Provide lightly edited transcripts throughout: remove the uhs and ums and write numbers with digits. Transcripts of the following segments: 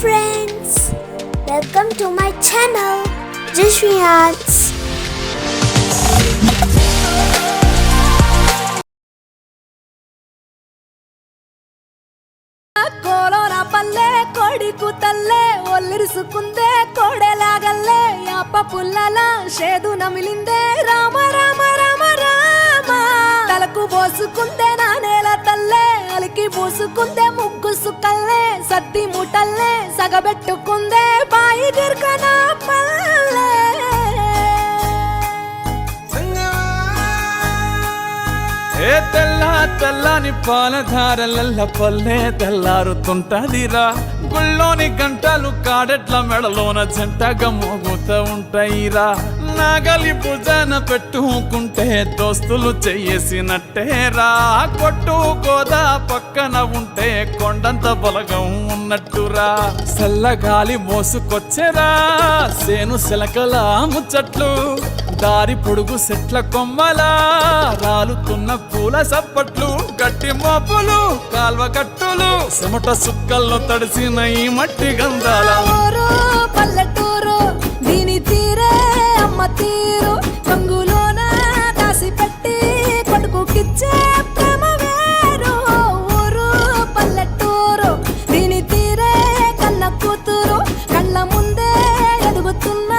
friends, welcome to my channel Jashvi Arts. ಕೋಲೋನ ಪಲ್ಲೆ ಕೋಡಿ ಕೂತಲ್ಲೇ ಒಲ್ಲಿರಿಸುಕುಂದೆ ಕೋಡೆಲಾಗಲ್ಲೇ ಯಾಪ ಪುಲ್ಲಲ ಶೇದು ನಮಿಲಿಂದೆ ರಾಮ ರಾಮ ರಾಮ ರಾಮ తలకు పోసుకుందే నానేల తల్లే అలికి పూసుకుందే ముగ్గుసుకల్లే సత్తి ముటల్లే సగబెట్టుకుందే బాయి గిర్కన పల్లె ఏ తెల్ల తెల్లని పాలధారలల్ల పల్లె తెల్లారుతుంటదిరా గుళ్ళోని గంటలు కాడెట్ల మెడలోన జంటగా మోగుతూ ఉంటాయిరా నాగలి భుజాన పెట్టుకుంటే దోస్తులు చెయ్యేసినట్టేరా కొట్టు గోదా పక్కన ఉంటే కొండంత బలగం ఉన్నట్టురా చల్లగాలి మోసుకొచ్చెరా సేను శిలకల ముచ్చట్లు దారి పొడుగు చెట్ల కొమ్మలా రాలుతున్న పూల సప్పట్లు గట్టి మోపులు కాల్వ కట్టులు చెమట సుక్కల్లో తడిసిన ఈ మట్టి గంధాల పల్లెటూరు దీని తీరే అమ్మ తీరు కంగులోన దాసి పెట్టి కొడుకుకిచ్చే ప్రేమ వేరు ఊరు పల్లెటూరు దీని తీరే కన్న కూతురు కళ్ళ ముందే ఎదుగుతున్న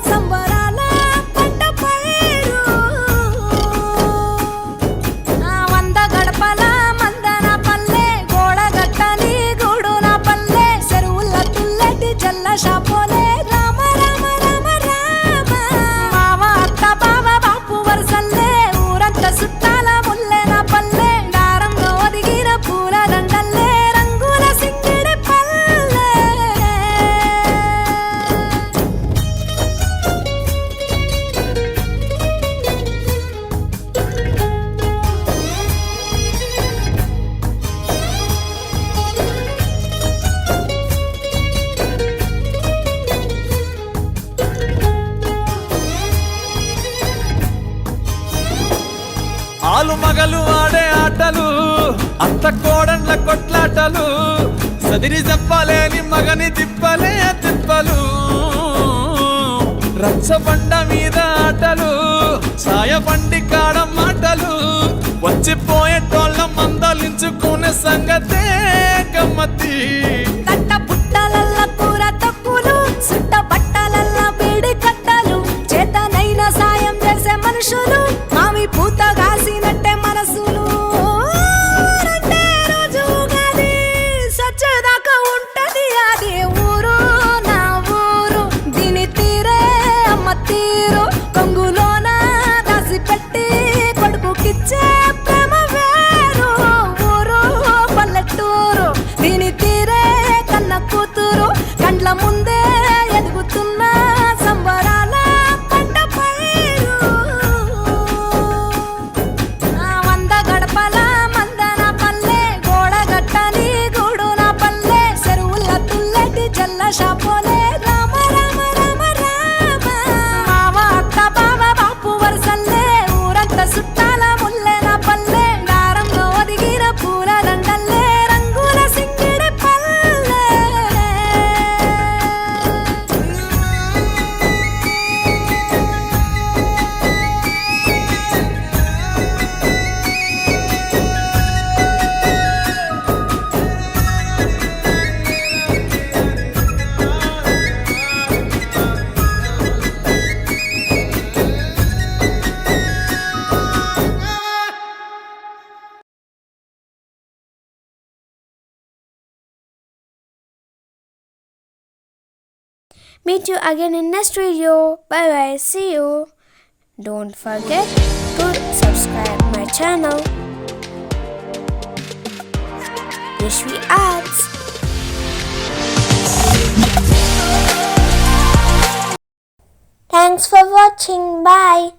సంబరాల పంట పైరు వంద గడపల మందన పల్లె గోడ గట్టని గూడున పల్లె చెరువుల తుల్లటి జల్ల షాపోలే రామ రామ రామ రామ మావ అత్త బావ బాపు వరసల్లే ఊరంత సుట్టాల ముల్లెన పల్లె దారంలో ఒదిగిన పూల దండల్లే రంగుల సింగిడి పల్లె ఆలు మగలు ఆడే ఆటలు అత్త కోడన్ల కొట్లాటలు సదిరి చెప్పలేని మగని తిప్పలే తిప్పలు రచ్చబండ మీద ఆటలు ఛాయబండి కాడ మాటలు వచ్చిపోయేటోళ్ళ మందలించుకునే సంగతే గమ్మతి కట్ట పుట్టలల్ల కూర తక్కులు సుట్ట బట్టలల్ల బీడి కట్టలు చేతనైన సాయం చేసే మనుషులు మామి పూత కాసినట్టే మనసులు రంటే రోజు ఉగాది సచ్చేదాకా ఉంటది అది ఊరు నా ఊరు దీని తీరే అమ్మ తీరు కొంగులోన దాసి పెట్టి కొడుకుకిచ్చే ప్రేమ వేరు ఊరు పల్లెటూరు దీని తీరే కన్న కూతురు కండ్ల ముందే ఎదుగుతున్న సంబరాల పంట పైరు వంద గడపల మందన పల్లె గోడ గట్టని గూడున పల్లె చెరువుల తుల్లటి జల్ల షాపోలే రామ రామ రామ రామ మావ అత్త బావ బాపు వరసల్లే ఊరంత సుట్టాల ముల్లెన పల్లె దారంలో ఒదిగిన పూల దండల్లే రంగుల సింగిడి పల్లె Meet you again in next video. Bye bye. See you. Don't forget to subscribe my channel Jashvi Arts. Thanks for watching. Bye.